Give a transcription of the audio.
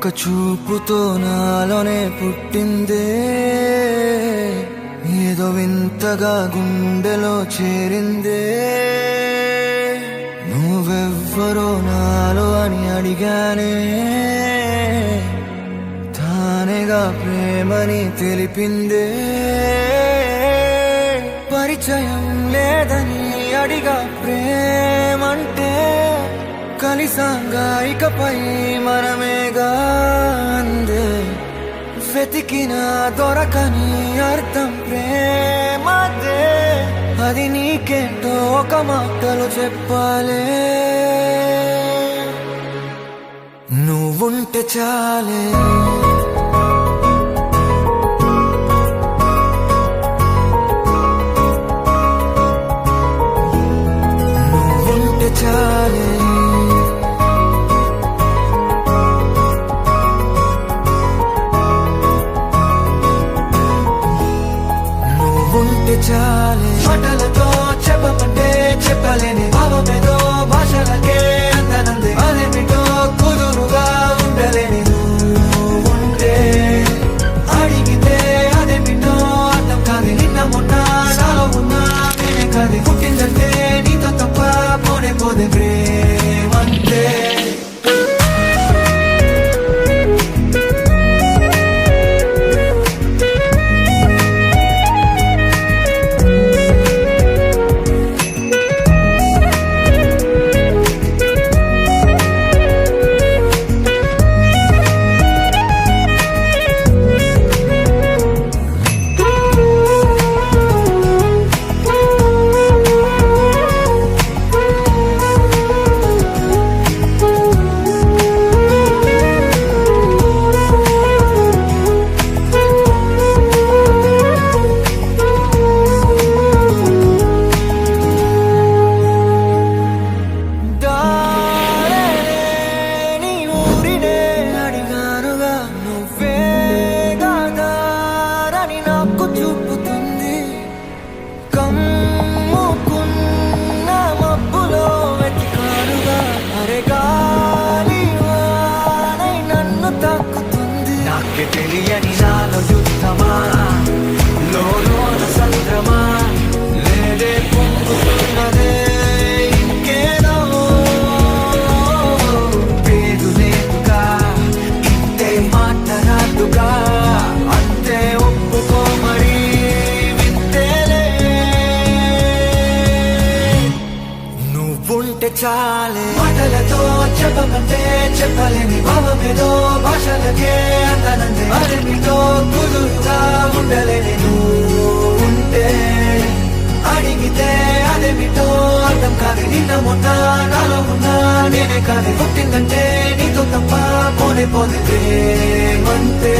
ఒక చూపుతో నాలోనే పుట్టిందే, ఏదో వింతగా గుండెలో చేరిందే. నువ్వెవ్వరో నాలో అని అడిగానే, తానేగా ప్రేమని తెలిపిందే. పరిచయం లేదని అడిగా ప్రేమంటే, కలిసాంగా ఇకపై మనమేగా అందే. వెతికిన దొరకని అర్థం ప్రేమదే, అది నీకేంటో ఒక మాటలో చెప్పాలే. నువ్వుంటే చాలే, నువ్వుంటే చాలే, నువ్వుంటే చాలే. మాటలతో చెప్పమంటే చెప్పలేని భావమేదో భాషలకే అందనందే. అదేమిటో కుదురుగా ఉండలేని నువ్వుంటే, అడిగితే అదేమిటో అర్థం కాదు. నిన్న మొన్న నాలో ఉన్నా నేనే కాదు. పుట్టిందంటే నీతో తప్ప పోనే పోదే ప్రేమంటే. తెలియని నాలో యుద్ధమా, లోన సంద్రమా, లేదే పొంగుతున్నదే ఇంకేదో. పేరు లేదుగా, ఇంతే మాట్లాడుగా, అంతే ఒప్పుకో మరి వింతేలే. నువ్వుంటే చాలే, మాటలతో చెప్పమంటే చెప్పలేని భావమేదో భాషలకే అందనందే. అదేమిటో కుదురుగా ఉండలేని నువ్వుంటే, అడిగితే అదేమిటో అర్థం కాదు. నిన్న మొన్న నాలో ఉన్నా నేనే కాదు. పుట్టిందంటే నీతో తప్ప పోనే పోదే ప్రేమంతే.